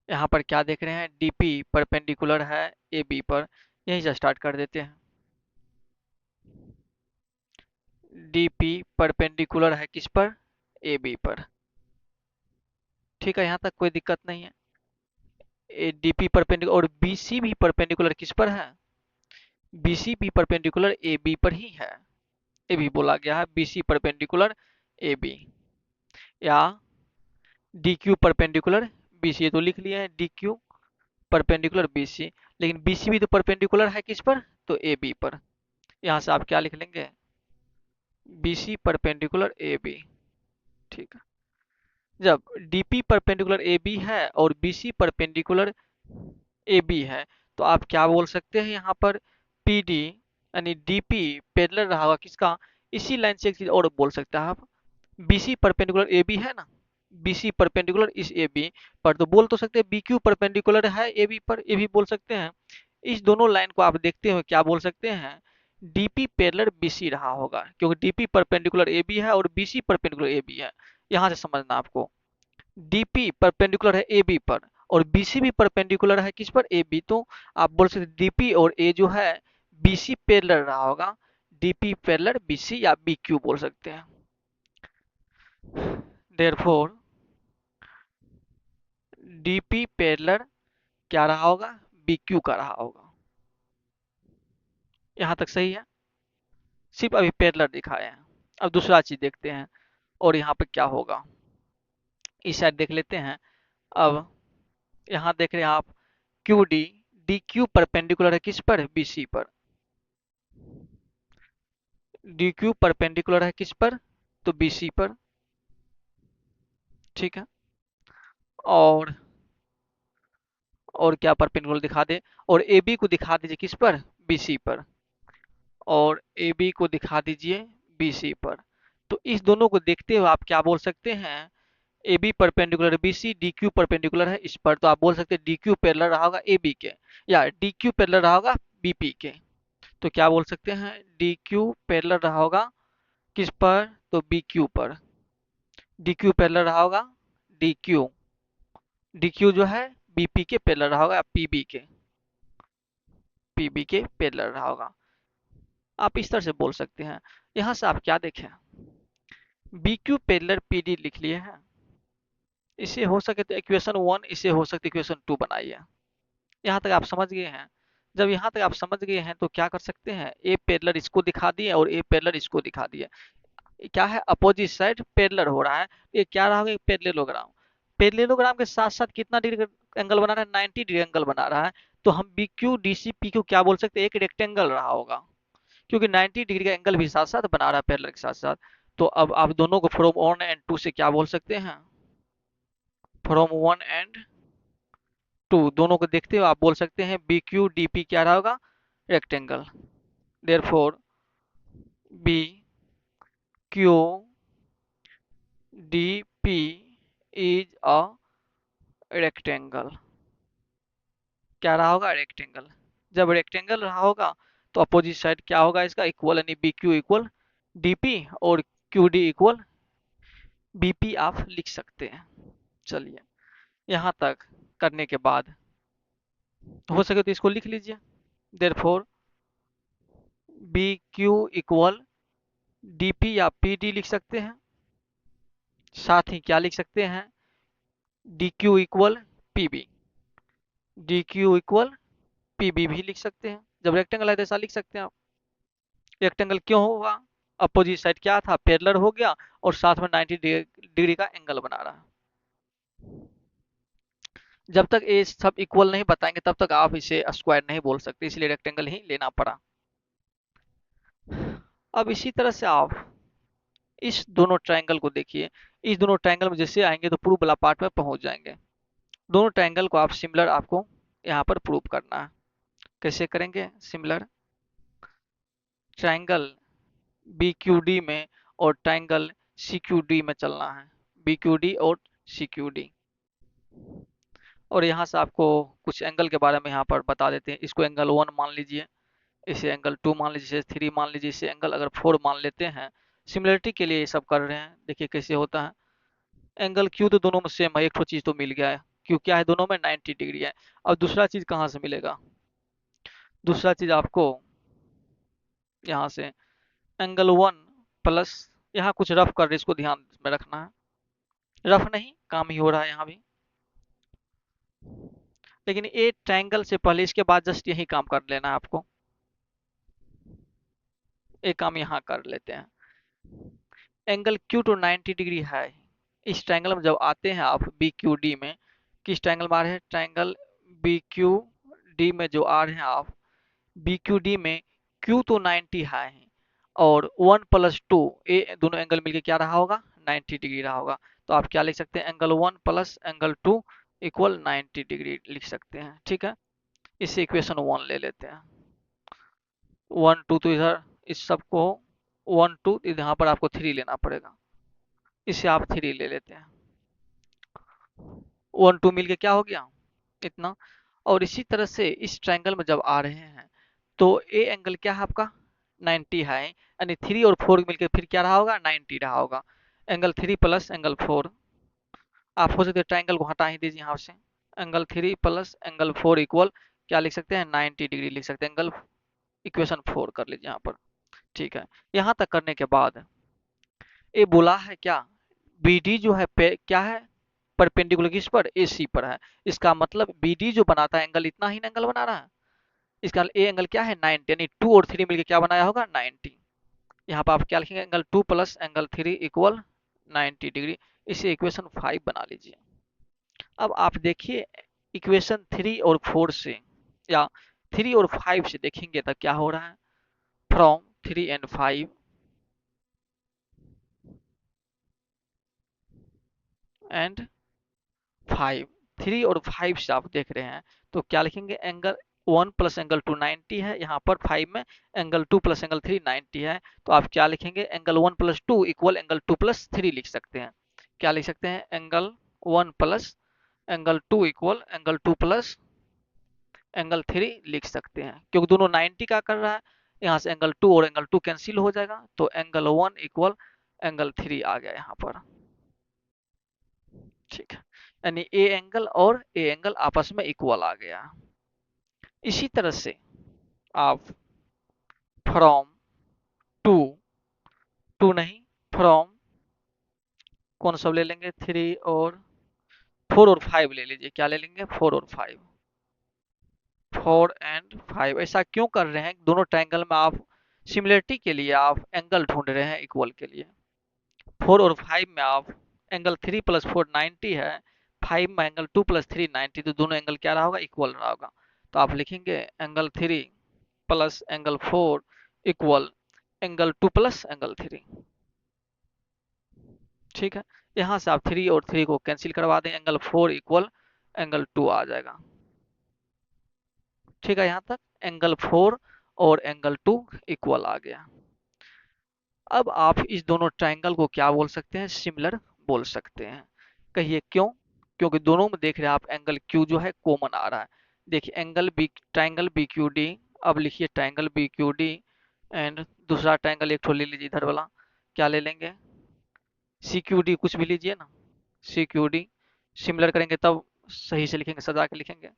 यहाँ पर क्या देख रहे हैं, डीपी परपेंडिकुलर है ए बी पर, यहीं से स्टार्ट कर देते हैं। डीपी परपेंडिकुलर है किस पर, ए बी पर, ठीक है, यहाँ तक कोई दिक्कत नहीं है। डीपी परपेंडिकुलर और बीसी भी परपेंडिकुलर किस पर है, बीसी भी परपेंडिकुलर ए बी पर ही है। ये भी बोला गया है बीसी परपेंडिकुलर ए बी, या डी क्यू परपेंडिकुलर बीसी, ये तो लिख लिए हैं डी क्यू परपेंडिकुलर बीसी। लेकिन बीसी भी तो परपेंडिकुलर है किस पर, तो ए बी पर। यहाँ से आप क्या लिख लेंगे, बीसी परपेंडिकुलर ए बी, ठीक है। जब डीपी परपेंडिकुलर ए बी है और बीसी परपेंडिकुलर ए बी है, तो आप क्या बोल सकते हैं यहाँ पर, पी डी यानी डीपी पैरेलल रहा होगा किसका, इसी लाइन से एक चीज और बोल सकते हैं आप, बीसी परपेंडिकुलर ए बी है ना, बीसी परपेंडिकुलर इस ए बी पर, तो बोल तो सकते हैं बी क्यू परपेंडिकुलर है ए बी पर, ये भी बोल सकते हैं। इस दोनों लाइन को आप देखते हुए क्या बोल सकते हैं, डीपी पैरेलल बीसी रहा होगा, क्योंकि डीपी परपेंडिकुलर ए बी है और बीसी परपेंडिकुलर ए बी है। यहाँ से समझना आपको, डीपी परपेंडिकुलर है ए बी पर और बीसी भी परपेंडिकुलर है किस पर, ए बी, तो आप बोल सकते डीपी और ए जो है बीसी पैरेलल रहा होगा, डीपी पैरेलल बीसी या बी क्यू बोल सकते हैं। देयरफॉर डीपी पैरेलल क्या रहा होगा, बी क्यू का रहा होगा। यहाँ तक सही है, सिर्फ अभी पैरेलल दिखाए हैं। अब दूसरा चीज देखते हैं, और यहाँ पे क्या होगा, इस साइड देख लेते हैं। अब यहाँ देख रहे हैं आप Q D, D Q perpendicular है किस पर, बीसी पर, डी क्यू परपेंडिकुलर है किस पर, तो बीसी पर, ठीक है। और क्या परपेंडिकुलर दिखा दे, और ए बी को दिखा दीजिए किस पर, बीसी पर, और ए बी को दिखा दीजिए बीसी पर। तो इस दोनों को देखते हुए आप क्या बोल सकते हैं, A B perpendicular B C, D Q perpendicular है इस पर, तो आप बोल सकते हैं डी क्यू पैरेलल रहा होगा ए बी के, या डी क्यू पैरेलल रहा होगा बी पी के। तो क्या बोल सकते हैं, डी क्यू पैरेलल रहा होगा किस पर, तो बी क्यू पर, डी क्यू पैरेलल रहा होगा, डी क्यू, डी क्यू जो है बी पी के पैरेलल रहा होगा, पी बी के, पी बी के पैरेलल रहा होगा। आप इस तरह से बोल सकते हैं। यहाँ से आप क्या देखें, B Q parallel P D लिख लिए हैं, इसे हो सके तो इक्वेशन 1, इसे हो सकता है इक्वेशन 2 बनाइए। यहाँ तक आप समझ गए हैं। जब यहाँ तक आप समझ गए हैं तो क्या कर सकते हैं, ए पैरेलल इसको दिखा दिए और ए पैरेलल इसको दिखा दिए। ये क्या है, अपोजिट साइड पैरेलल हो रहा है। ये क्या रहा होगा, पैरेललोग्राम। पैरेललोग्राम के साथ साथ कितना डिग्री का एंगल बना रहा है, 90 डिग्री एंगल बना रहा है। तो हम B Q D C P Q क्या बोल सकते हैं, एक रेक्टेंगल रहा होगा, क्योंकि 90 डिग्री का एंगल भी साथ साथ बना रहा है पैरेलल के साथ साथ। तो अब आप दोनों को फ्रॉम वन एंड टू से क्या बोल सकते हैं, फ्रॉम वन एंड टू दोनों को देखते हुए आप बोल सकते हैं बी क्यू डी पी क्या रहा होगा, rectangle. Therefore B Q D P is a rectangle. क्या रहा होगा, रेक्टेंगल। जब रेक्टेंगल रहा होगा तो अपोजिट साइड क्या होगा इसका, इक्वल, यानी B Q equal D P और Q D equal B P आप लिख सकते हैं। चलिए, यहाँ तक करने के बाद हो सके तो इसको लिख लीजिए। Therefore B Q equal D P या पी डी लिख सकते हैं। साथ ही क्या लिख सकते हैं, D Q equal P B, D Q equal P B भी लिख सकते हैं। जब रेक्टेंगल है तो ऐसा लिख सकते हैं आप। रेक्टेंगल क्यों हुआ, अपोजिट साइड क्या था, पैरेलल हो गया और साथ में 90 डिग्री का एंगल बना रहा। जब तक ये सब इक्वल नहीं बताएंगे तब तक आप इसे स्क्वायर नहीं बोल सकते, इसलिए रेक्टेंगल ही लेना पड़ा। अब इसी तरह से आप इस दोनों ट्रायंगल को देखिए। इस दोनों ट्रायंगल में जैसे आएंगे तो प्रूव वाला पार्ट में पहुंच जाएंगे। दोनों ट्रायंगल को आप सिमिलर आपको यहाँ पर प्रूव करना है। कैसे करेंगे, similar triangle B Q D में और ट्रायंगल सी क्यू डी में चलना है, बी क्यू डी और सी क्यू डी। और यहाँ से आपको कुछ एंगल के बारे में यहाँ पर बता देते हैं। इसको एंगल 1 मान लीजिए, इसे एंगल 2 मान लीजिए, 3 मान लीजिए, इसे एंगल अगर 4 मान लेते हैं। सिमिलरिटी के लिए ये सब कर रहे हैं, देखिए कैसे होता है। एंगल क्यू तो दोनों में सेम है, एक तो चीज तो मिल गया है, क्यू क्या है दोनों में 90 डिग्री है। अब दूसरा चीज कहाँ से मिलेगा, दूसरा चीज आपको यहाँ से एंगल 1 प्लस, यहाँ कुछ रफ कर इसको ध्यान में रखना है। रफ नहीं, काम ही हो रहा है यहाँ भी, लेकिन ये ट्रायंगल से पहले इसके बाद जस्ट यही काम कर लेना है आपको। एक काम यहाँ कर लेते हैं। एंगल क्यू टू 90 डिग्री है। इस ट्रायंगल में जब आते हैं आप बी क्यू डी में, किस ट्रायंगल में आ रहे हैं, ट्रायंगल बी क्यू डी में जो आ रहे हैं आप, बी क्यू डी में क्यू तो 90 है और 1 प्लस 2, ये दोनों एंगल मिलके क्या रहा होगा, 90 डिग्री रहा होगा। तो आप क्या लिख सकते हैं, angle 1 plus angle 2 equal 90 degree लिख सकते हैं। ठीक है, इसे इक्वेशन 1 ले लेते हैं। 1 2 तो इधर इस सबको 1 2, यहाँ पर आपको 3 लेना पड़ेगा, इसे आप 3 ले लेते हैं। 1 2 मिलके क्या हो गया, इतना। और इसी तरह से इस ट्रायंगल में जब आ रहे हैं तो ए एंगल क्या है आपका, 90 है, यानी 3 और 4 मिलके फिर क्या रहा होगा, 90 रहा होगा। एंगल 3 प्लस एंगल 4, आप हो सकते ट्रायंगल को हटा ही दीजिए यहाँ से। एंगल 3 प्लस एंगल 4 इक्वल क्या लिख सकते हैं, 90 डिग्री लिख सकते हैं। एंगल इक्वेशन 4 कर लीजिए यहाँ पर। ठीक है, यहाँ तक करने के बाद ये बोला है क्या, बी डी जो है पे क्या है, परपेंडिकुलर किस पर, ए सी पर है। इसका मतलब बी डी जो बनाता है एंगल, इतना ही एंगल बना रहा है। इसका ए एंगल क्या है, 90, यानी 2 और 3 मिलकर क्या बनाया होगा, 90। यहाँ पर आप क्या लिखेंगे, angle 2 plus angle 3 equal 90 degree. इसे इक्वेशन 5 बना लीजिए। अब आप देखिए इक्वेशन 3 और 4 से या 3 और 5 से देखेंगे तो क्या हो रहा है, फ्रॉम 3 एंड 5 एंड 5, 3 और 5 से आप देख रहे हैं तो क्या लिखेंगे, एंगल 1 प्लस एंगल 2 90 है, यहाँ पर 5 में एंगल 2 प्लस एंगल 3 90 है। तो आप क्या लिखेंगे, angle 1 plus 2 equal angle 2 plus 3 लिख सकते हैं। क्या लिख सकते हैं, angle 1 plus angle 2 equal angle 2 plus angle 3 लिख सकते हैं, क्योंकि दोनों 90 का कर रहा है। यहाँ से एंगल 2 और एंगल 2 कैंसिल हो जाएगा, तो एंगल 1 इक्वल एंगल 3 आ गया यहाँ पर। ठीक है, यानी ए एंगल और ए एंगल आपस में इक्वल आ गया। इसी तरह से आप फ्रॉम टू, टू नहीं, फ्रॉम कौन सा ले लेंगे, 3 और 4 और 5 ले लीजिए। क्या ले लेंगे, 4 और 5। 4 और 5 ऐसा क्यों कर रहे हैं? दोनों ट्रायंगल में आप सिमिलरिटी के लिए आप एंगल ढूंढ रहे हैं इक्वल के लिए। 4 और 5 में आप एंगल 3 + 4 90 है, 5 में एंगल 2 + 3 90, तो दोनों एंगल क्या रहा होगा? इक्वल रहा होगा। तो आप लिखेंगे angle 3 plus angle 4 equal angle 2 + angle 3। ठीक है, यहाँ से आप 3 और 3 को कैंसिल करवा दें, एंगल 4 इक्वल एंगल 2 आ जाएगा। ठीक है, यहाँ तक एंगल 4 और एंगल 2 इक्वल आ गया। अब आप इस दोनों ट्रायंगल को क्या बोल सकते हैं? सिमिलर बोल सकते हैं। कहिए क्यों? क्योंकि दोनों में देख रहे हैं आप एंगल क्यू जो है कॉमन आ रहा है। देखिए angle B, triangle B Q D. अब लिखिए triangle B Q D and दूसरा ट्रायंगल एक ठो ले लीजिए इधर वाला। क्या ले लेंगे? सी क्यू डी कुछ भी लीजिए ना, सी क्यू डी। सिमिलर करेंगे तब सही से लिखेंगे, सजा के लिखेंगे।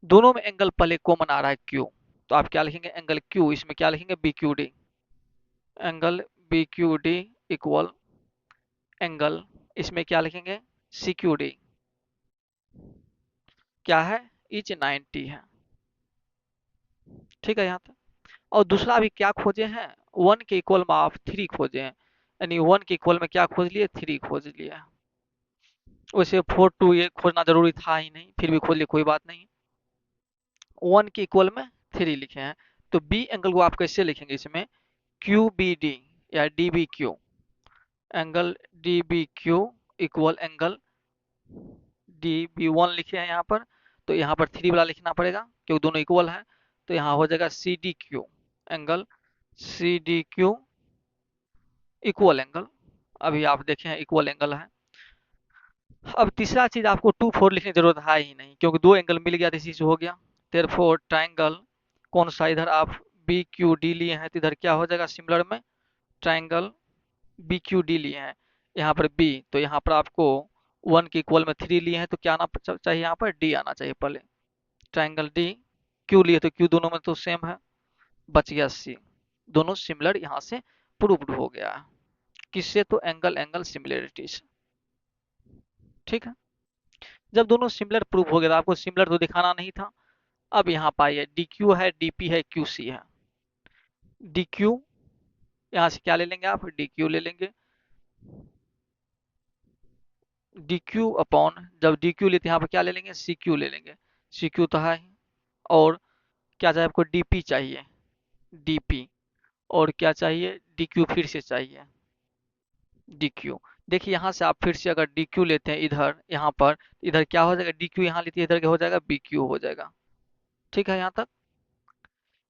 दोनों में एंगल पहले कॉमन आ रहा है क्यू, तो आप क्या लिखेंगे? एंगल क्यू, इसमें क्या लिखेंगे? B Q D. Angle B Q D equal angle, इसमें क्या लिखेंगे? C Q D. क्या है? इच 90 है। ठीक है यहाँ तक। और दूसरा अभी क्या खोजे हैं? 1 के इक्वल में आप 3 खोजे हैं, यानी 1 के इक्वल में क्या खोज लिए? 3 खोज लिए। वैसे 4 2 ये खोजना जरूरी था ही नहीं, फिर भी खोज लिए, कोई बात नहीं। 1 के इक्वल में 3 लिखे हैं, तो बी एंगल को आप कैसे लिखेंगे? इसमें क्यू बी डी या D B Q. Angle D B Q equal angle D B 1 लिखे हैं यहाँ पर, तो यहाँ पर 3 वाला लिखना पड़ेगा क्योंकि दोनों इक्वल है। तो यहाँ हो जाएगा C D Q, angle C D Q equal angle. अभी आप देखें इक्वल एंगल है। अब तीसरा चीज आपको 2 4 लिखने की जरूरत है ही नहीं, क्योंकि दो एंगल मिल गया तो इसी से हो गया। देयरफॉर ट्रायंगल कौन सा? इधर आप बी क्यू डी लिए हैं तो इधर क्या हो जाएगा? सिमिलर में ट्रायंगल बी क्यू डी लिए हैं, यहाँ पर बी, तो यहाँ पर आपको 1 के इक्वल में 3 लिए हैं, तो क्या आना चाहिए? यहाँ पर डी आना चाहिए पहले। ट्रायंगल डी, क्यू लिए तो क्यू दोनों में तो सेम है, बच गया सी। दोनों सिमिलर यहाँ से प्रूव्ड हो गया है। किससे? तो एंगल एंगल सिमिलरिटी से। ठीक है, जब दोनों सिमिलर प्रूव हो गया तो आपको सिमिलर तो दिखाना नहीं था। अब यहाँ पाइए डी क्यू है, डी पी है, क्यू सी है। डी क्यू, यहाँ से क्या ले लेंगे आप? डी क्यू ले लेंगे। डी क्यू अपॉन, जब डी क्यू लेते हैं यहाँ पर क्या ले लेंगे? सी क्यू ले लेंगे। सी क्यू तो है ही। और क्या चाहिए आपको? डी पी चाहिए, डी पी। और क्या चाहिए? डी क्यू फिर से चाहिए, डी क्यू। देखिए यहाँ से आप फिर से अगर डी क्यू लेते हैं इधर, यहाँ पर इधर क्या हो जाएगा? डी क्यू यहाँ लेते हैं इधर क्या हो जाएगा? बी क्यू हो जाएगा। ठीक है यहाँ तक।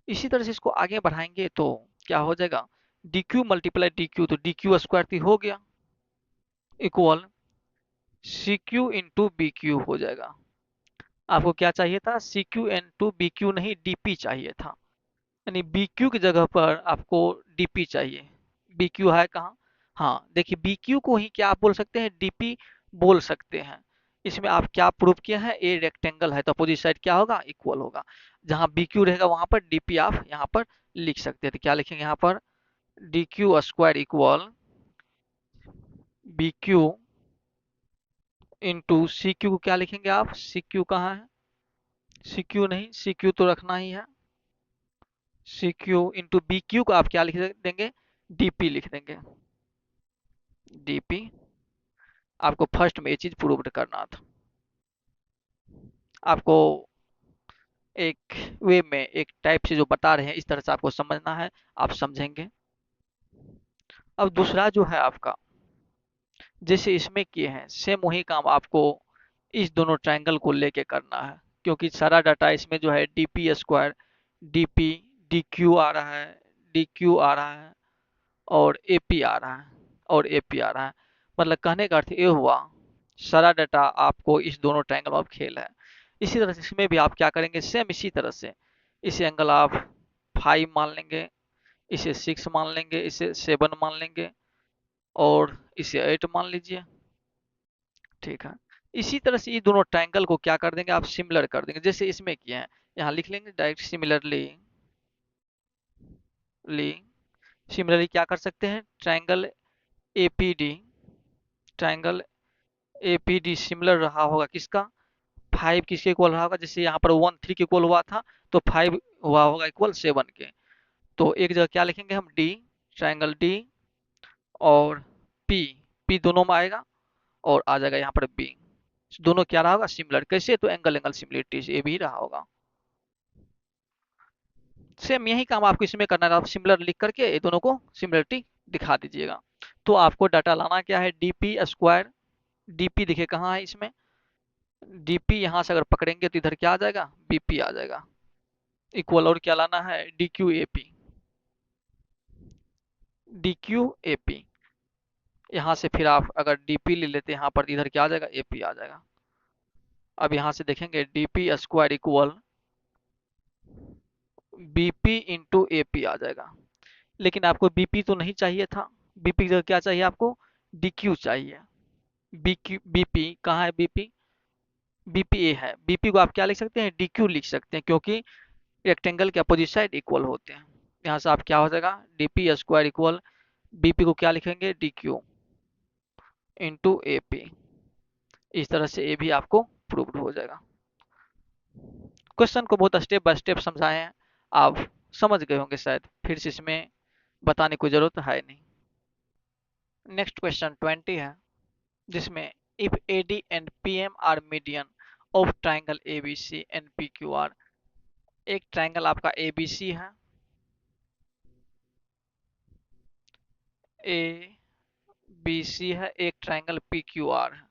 इसी तरह से इसको आगे बढ़ाएंगे तो क्या हो जाएगा? D Q multiply D Q, तो डी क्यू स्क्वायर भी हो गया equal C Q into B Q हो जाएगा। आपको क्या चाहिए था? C Q into B Q, नहीं डीपी चाहिए था, यानी बी क्यू की जगह पर आपको डीपी चाहिए। बी क्यू है कहाँ? हाँ देखिए बी क्यू को ही क्या आप बोल सकते हैं? डीपी बोल सकते हैं। इसमें आप क्या प्रूव किया है? ए रेक्टेंगल है तो अपोजिट साइड क्या होगा? इक्वल होगा। जहाँ बी क्यू रहेगा वहां पर डीपी आप यहाँ पर लिख सकते हैं। तो क्या लिखेंगे यहाँ पर? D Q square equal B Q into C Q को क्या लिखेंगे आप? सी क्यू कहाँ है? सी क्यू नहीं, सी क्यू तो रखना ही है। C Q into B Q को आप क्या लिख देंगे? डीपी लिख देंगे, डीपी। आपको फर्स्ट में ये चीज प्रूव करना था। आपको एक वे में एक टाइप से जो बता रहे हैं इस तरह से आपको समझना है, आप समझेंगे। अब दूसरा जो है आपका, जैसे इसमें किए हैं सेम वही काम आपको इस दोनों ट्रायंगल को लेके करना है, क्योंकि सारा डाटा इसमें जो है DP square, DP, D Q आ रहा है, डी क्यू आ रहा है, और एपी आ रहा है, और एपी आ रहा है। मतलब कहने का अर्थ ये हुआ सारा डाटा आपको इस दोनों ट्रायंगल में खेल है। इसी तरह से इसमें भी आप क्या करेंगे? सेम इसी तरह से इसे एंगल आप 5 मान लेंगे, इसे 6 मान लेंगे, इसे 7 मान लेंगे, और इसे 8 मान लीजिए। ठीक है, इसी तरह से ये दोनों ट्रायंगल को क्या कर देंगे? आप सिमिलर कर देंगे, जैसे इसमें किए हैं। यहाँ लिख लेंगे डायरेक्ट सिमिलरली। ली सिमिलरली क्या कर सकते हैं? Triangle APD, triangle APD similar रहा होगा किसका? 5 किसके इक्वल रहा होगा, जैसे यहाँ पर 1 3 के इक्वल हुआ था, तो 5 हुआ होगा इक्वल 7 के। तो एक जगह क्या लिखेंगे हम, डी, ट्राइंगल डी और पी, पी दोनों में आएगा और आ जाएगा यहाँ पर बी। दोनों क्या रहा होगा, सिमिलर। कैसे, तो एंगल एंगल सिमिलरिटी ये भी रहा होगा। सेम यही काम आपको इसमें करना है, आप सिमिलर लिख करके ये दोनों को सिमिलरिटी दिखा दीजिएगा। तो आपको डाटा लाना क्या है, डीपी स्क्वायर, डीपी देखिए कहाँ है इसमें, डीपी यहाँ से अगर पकड़ेंगे तो इधर क्या आ जाएगा, बीपी आ जाएगा, इक्वल। और क्या लाना है, D Q A P, D Q A P. यहाँ से फिर आप अगर डीपी ले लेते हैं यहाँ पर, इधर क्या आ जाएगा, एपी आ जाएगा। अब यहाँ से देखेंगे DP square equal BP into AP आ जाएगा। लेकिन आपको बीपी तो नहीं चाहिए था, बीपी का क्या चाहिए आपको, डीक्यू चाहिए। बीक्यू, बीपी कहाँ है, बीपी, बीपी ए है, बीपी को आप क्या लिख सकते हैं, डीक्यू लिख सकते हैं, क्योंकि रेक्टेंगल के अपोजिट साइड इक्वल होते हैं। यहाँ से आप क्या हो जाएगा, डीपी स्क्वायर इक्वल बीपी को क्या लिखेंगे, डीक्यू इंटू एपी। इस तरह से ये भी आपको प्रूव्ड हो जाएगा। क्वेश्चन को बहुत स्टेप बाय स्टेप समझाए हैं, आप समझ गए होंगे शायद, फिर से इसमें बताने की जरूरत है नहीं। नेक्स्ट क्वेश्चन 20 है, जिसमें if AD and PM are median of triangle ABC and PQR. एक ट्राइंगल आपका एबीसी है, ए बी सी है, एक ट्राइंगल पीक्यूआर है,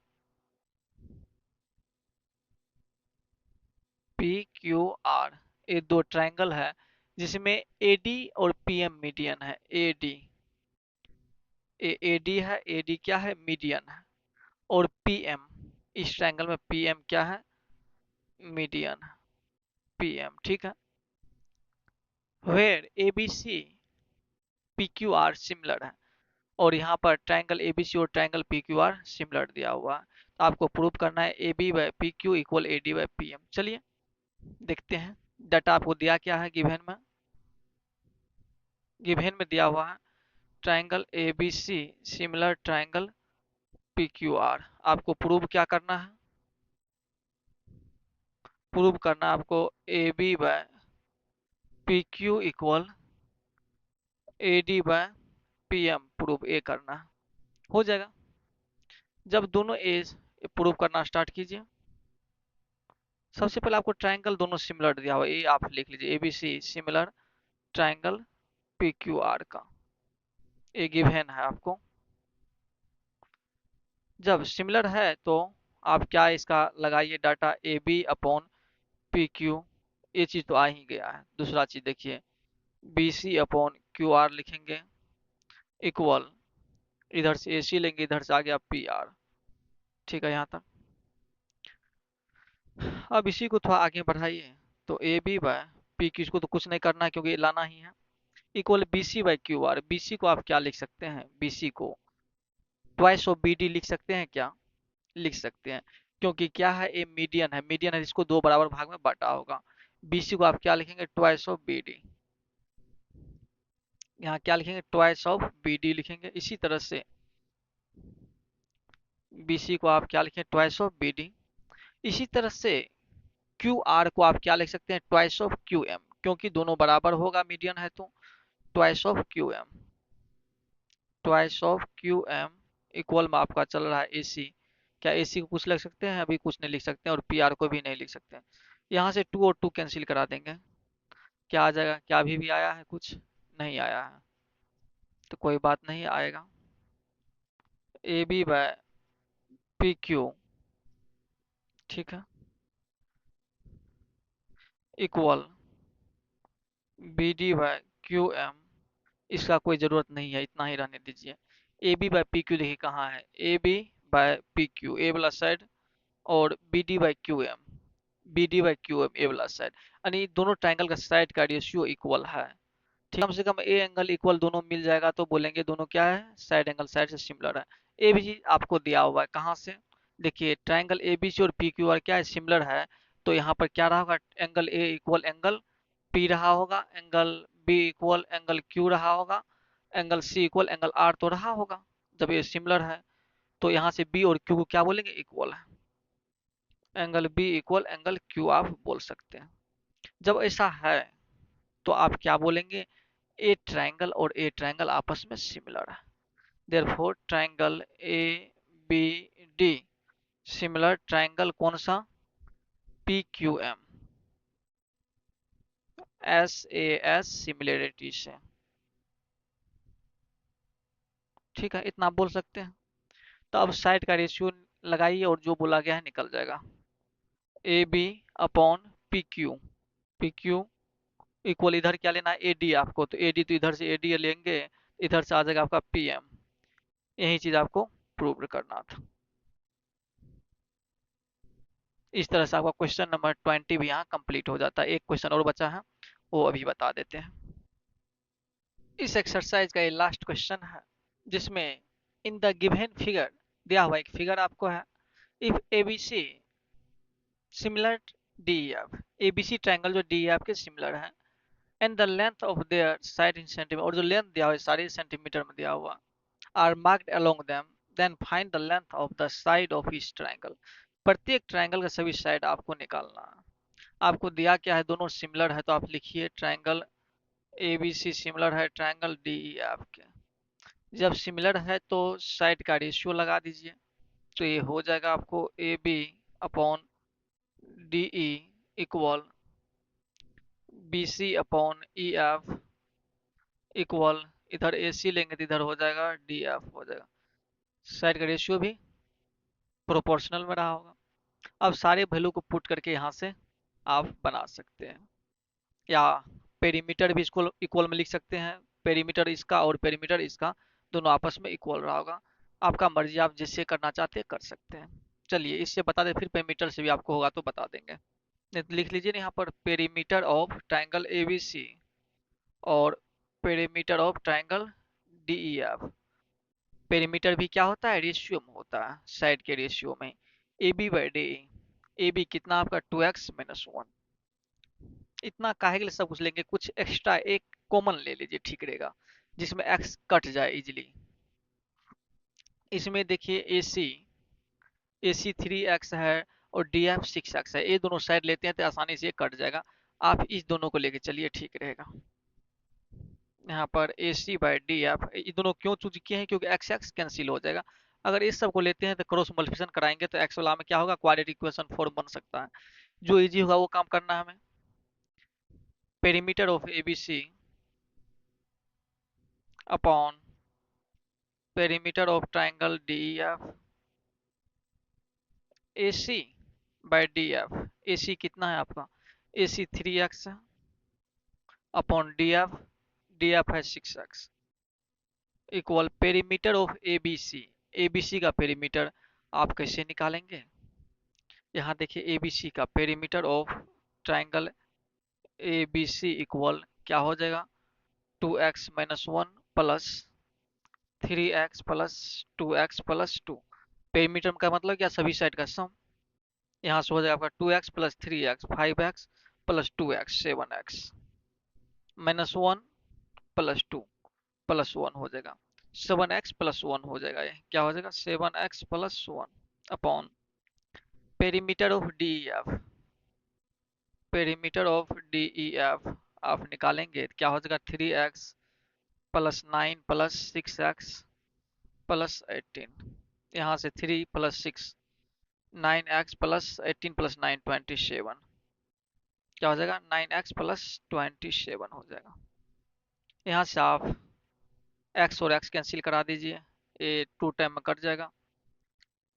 पीक्यूआर। ये दो ट्राइंगल है जिसमें एडी और पीएम मीडियन है, एडी, एडी है, एडी क्या है, मीडियन है। और पीएम, इस ट्रायंगल में पीएम क्या है, मीडियन, पीएम, ठीक है। वेयर एबीसी पीक्यूआर सिमिलर है, और यहाँ पर ट्रायंगल एबीसी और ट्रायंगल पीक्यूआर सिमिलर दिया हुआ है, तो आपको प्रूव करना है A B by P Q equal A D by P M. चलिए देखते हैं, डाटा आपको दिया क्या है, गिवन में, गिवन में दिया हुआ है triangle ABC similar triangle PQR. आपको प्रूव क्या करना है, प्रूव करना है आपको A B by P Q equal A D by P M, prove ए करना है, हो जाएगा। जब दोनों एज प्रूव करना स्टार्ट कीजिए, सबसे पहले आपको ट्रायंगल दोनों सिमिलर दिया हुआ, ये आप लिख लीजिए, A B C similar triangle P Q R का, ये गिवन है आपको। जब सिमिलर है तो आप क्या इसका लगाइए data, A B upon P Q, ये चीज तो आ ही गया है। दूसरा चीज देखिए, B C upon Q R लिखेंगे इक्वल, इधर से ए सी लेंगे, इधर से आ गया पी आर, ठीक है यहाँ तक। अब इसी को थोड़ा आगे बढ़ाइए, तो A B by P Q, इसको तो कुछ नहीं करना है क्योंकि ये लाना ही है, equal B C by Q R. B C को आप क्या लिख सकते हैं, बी सी को ट्वाइस ऑफ बी डी लिख सकते हैं क्या, लिख सकते हैं, क्योंकि क्या है, ये मीडियन है, मीडियन है, इसको दो बराबर भाग में बांटा होगा। बी सी को आप क्या लिखेंगे, ट्वाइस ऑफ बी डी, यहाँ क्या लिखेंगे, ट्वाइस ऑफ बी डी लिखेंगे। इसी तरह से बी सी को आप क्या लिखेंगे, ट्वाइस ऑफ बी डी। इसी तरह से क्यू आर को आप क्या लिख सकते हैं, ट्वाइस ऑफ क्यू एम, क्योंकि दोनों बराबर होगा, मीडियन है तो twice of Q M, twice of Q M equal में आपका चल रहा है ए सी। क्या ए सी को कुछ लिख सकते हैं, अभी कुछ नहीं लिख सकते हैं, और पी आर को भी नहीं लिख सकते हैं। यहाँ से टू और टू कैंसिल करा देंगे, क्या आ जाएगा, क्या अभी भी आया है, कुछ नहीं आया है, तो कोई बात नहीं आएगा। A B by P Q, ठीक है, equal B D by Q M, इसका कोई ज़रूरत नहीं है, इतना ही रहने दीजिए। A B by P Q देखिए कहाँ है, A B by P Q A वाला साइड, और B D by Q M, B D by Q M A वाला साइड, यानी दोनों ट्राइंगल का साइड का रेशियो इक्वल है, ठीक। कम से कम ए एंगल इक्वल दोनों मिल जाएगा तो बोलेंगे दोनों क्या है, साइड एंगल साइड से सिमिलर है। ए भी चीज आपको दिया हुआ है, कहाँ से, देखिए ट्राइंगल ए बी सी और पी क्यू आर क्या है, सिमिलर है, तो यहाँ पर क्या रहा होगा, angle A equal angle P रहा होगा, angle B equal angle Q रहा होगा, angle C equal angle R तो रहा होगा। जब ये सिमिलर है तो यहाँ से बी और क्यू को क्या बोलेंगे, इक्वल है। Angle B equal angle Q आप बोल सकते हैं। जब ऐसा है तो आप क्या बोलेंगे, ए ट्रायंगल और ए ट्रायंगल आपस में सिमिलर है, therefore triangle A B D similar triangle कौन सा, P Q M, S A S similarity से। ठीक है, इतना आप बोल सकते हैं। तो अब साइड का रेशियो लगाइए और जो बोला गया है निकल जाएगा, A B upon P Q, P Q equal इधर क्या लेना है, ए डी आपको, तो ए डी तो इधर से ए डी लेंगे, इधर से आ जाएगा आपका पी एम। यही चीज आपको प्रूव करना था। इस तरह से आपका क्वेश्चन नंबर 20 भी यहाँ कंप्लीट हो जाता है। एक क्वेश्चन और बचा है, वो अभी बता देते हैं। इस एक्सरसाइज का ये लास्ट क्वेश्चन है, जिसमें इन द गिवन फिगर, दिया हुआ एक फिगर आपको है, if ABC similar D F, ABC triangle जो डी एफ के सिमिलर है, and the length of their side in centimetre, और जो लेंथ दिया हुआ है सारे सेंटीमीटर में दिया हुआ, are marked along them, then find the length of the side of each triangle. प्रत्येक ट्रायंगल का सभी साइड आपको निकालना है। आपको दिया क्या है, दोनों सिमिलर है, तो आप लिखिए triangle A B C similar है ट्रायंगल डी ई एफ के। जब सिमिलर है तो साइड का रेशियो लगा दीजिए, तो ये हो जाएगा आपको A B upon D E equal B C upon E F equal, इधर ए सी लेंगे तो इधर हो जाएगा डी एफ हो जाएगा। साइड का रेशियो भी प्रोपोर्शनल में रहा होगा। अब सारे वैल्यू को पुट करके यहाँ से आप बना सकते हैं, या पेरीमीटर भी इसको इक्वल में लिख सकते हैं, पेरीमीटर इसका और पेरीमीटर इसका दोनों आपस में इक्वल रहा होगा। आपका मर्जी, आप जिससे करना चाहते हैं कर सकते हैं। चलिए इससे बता दें, फिर पेरीमीटर से भी आपको होगा तो बता देंगे। नहीं तो लिख लीजिए ना यहाँ पर, पेरीमीटर ऑफ ट्रायंगल एबीसी और perimeter of triangle DEF. Perimeter भी क्या होता है, रेशियो में होता है, साइड के रेशियो में। A B by D, A B कितना आपका 2x-1। इतना काहे के लिए सब कुछ लेंगे, कुछ एक्स्ट्रा एक कॉमन ले लीजिए, ठीक रहेगा, जिसमें x कट जाए इजिली। इसमें देखिए ए सी 3x है और डी एफ 6x है, ये दोनों साइड लेते हैं तो आसानी से ये कट जाएगा। आप इस दोनों को लेके चलिए, ठीक रहेगा। यहाँ पर ए सी बाई डी एफ, ये दोनों क्यों चूज किए हैं, क्योंकि एक्स एक्स कैंसिल हो जाएगा। अगर इस सब को लेते हैं तो क्रॉस मल्टीप्लिकेशन कराएंगे तो एक्स वाला में क्या होगा, क्वाड्रेटिक इक्वेशन फॉर्म बन सकता है। जो इजी होगा वो काम करना है हमें। Perimeter of A B C upon perimeter of triangle D F, A C by D F, A C कितना है आपका, ए सी 3x है, अपॉन डी एफ है 6x, equal perimeter of A B C. A B C का perimeter आप कैसे निकालेंगे, यहाँ देखिए ए बी सी का perimeter of triangle A B C equal क्या हो जाएगा, 2x-1 plus 3x plus 2x plus 2। Perimeter का मतलब क्या, सभी साइड का सम। यहाँ से हो जाएगा आपका 2x plus 3x 5x plus 2x 7x minus 1 plus 2 plus 1 हो जाएगा, 7x प्लस 1 हो जाएगा। ये क्या हो जाएगा, 7x plus 1 upon perimeter of D F, perimeter of D E F आप निकालेंगे तो क्या हो जाएगा, 3x plus 9 plus 6x plus 18। यहाँ से 3 प्लस 6 9x प्लस 18 प्लस 9 27, क्या हो जाएगा 9x प्लस 27 हो जाएगा। यहाँ से आप x और x कैंसिल करा दीजिए, ये 2 टाइम में कट जाएगा।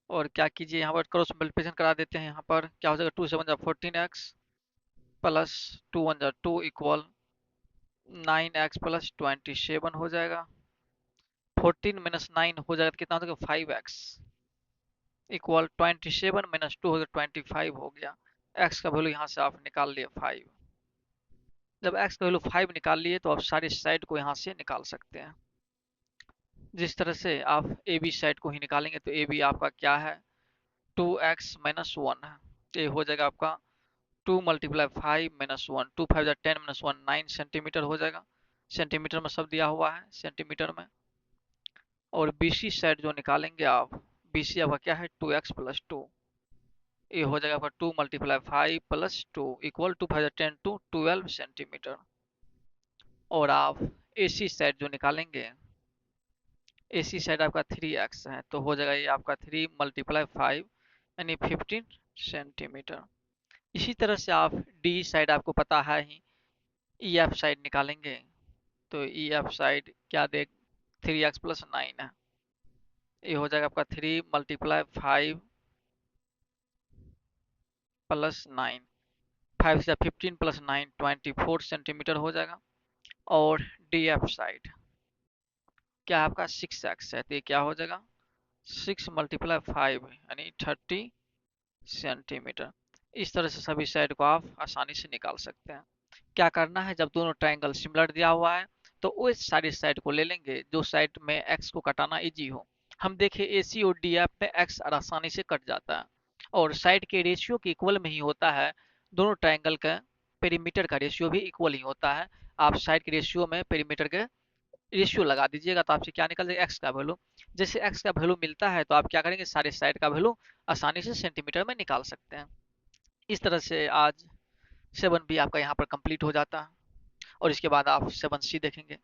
और क्या कीजिए, यहाँ पर क्रॉस मल्टीप्लिकेशन करा देते हैं। यहाँ पर क्या हो जाएगा, 2 7 14x plus 2 1 2 equal 9x plus 27 हो जाएगा। 14 माइनस 9 हो जाएगा तो कितना हो जाएगा, 5x इक्वल 27 माइनस 2 हो गया 25 हो गया। x का वैल्यू यहाँ से आप निकाल लिए 5। जब x का वैल्यू 5 निकाल लिए तो आप सारी साइड को यहाँ से निकाल सकते हैं। जिस तरह से आप ए बी साइड को ही निकालेंगे तो ए बी आपका क्या है, 2x-1 है। ये हो जाएगा आपका 2 मल्टीप्लाई 5 माइनस 1, 2 5 10 माइनस 1 9 सेंटीमीटर हो जाएगा। सेंटीमीटर में सब दिया हुआ है सेंटीमीटर में। और बी सी साइड जो निकालेंगे आप, बी सी आपका क्या है, 2x प्लस 2, ये हो जाएगा आपका 2 multiply 5 plus 2 equal two 5 10 two 12 centimetre. और आप एसी साइड जो निकालेंगे, एसी साइड आपका 3x है, तो हो जाएगा ये आपका 3 मल्टीप्लाई 5 यानी 15 सेंटीमीटर। इसी तरह से आप डी साइड आपको पता है ही, ई एफ साइड निकालेंगे, तो ई एफ साइड क्या दे, 3x प्लस 9 है। ये हो जाएगा आपका 3 मल्टीप्लाई 5 प्लस 9, 5 से 15 प्लस 9 24 सेंटीमीटर हो जाएगा। और डी एफ साइड क्या है आपका 6x है, तो ये क्या हो जाएगा 6 मल्टीप्लाई 5 यानी 30 सेंटीमीटर। इस तरह से सभी साइड को आप आसानी से निकाल सकते हैं। क्या करना है, जब दोनों ट्रायंगल सिमिलर दिया हुआ है तो उस सारी साइड को ले लेंगे जो साइड में एक्स को कटाना इजी हो। हम देखें एसी और डीएफ में एक्स आसानी से कट जाता है और साइड के रेशियो के इक्वल में ही होता है। दोनों ट्रायंगल का पेरीमीटर का रेशियो भी इक्वल ही होता है। आप साइड के रेशियो में पेरीमीटर के रेशियो लगा दीजिएगा तो आपसे क्या निकल जाएगा, एक्स का वैल्यू। जैसे एक्स का वैल्यू मिलता है तो आप क्या करेंगे, सारे साइड का वैल्यू आसानी से सेंटीमीटर में निकाल सकते हैं। इस तरह से आज 7 बी आपका यहाँ पर कंप्लीट हो जाता है। और इसके बाद आप 7 सी देखेंगे।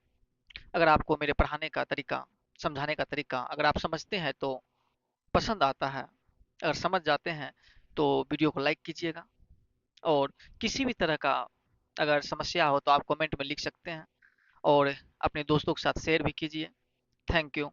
अगर आपको मेरे पढ़ाने का तरीका, समझाने का तरीका अगर आप समझते हैं तो पसंद आता है, अगर समझ जाते हैं तो वीडियो को लाइक कीजिएगा। और किसी भी तरह का अगर समस्या हो तो आप कमेंट में लिख सकते हैं और अपने दोस्तों के साथ शेयर भी कीजिए। Thank you.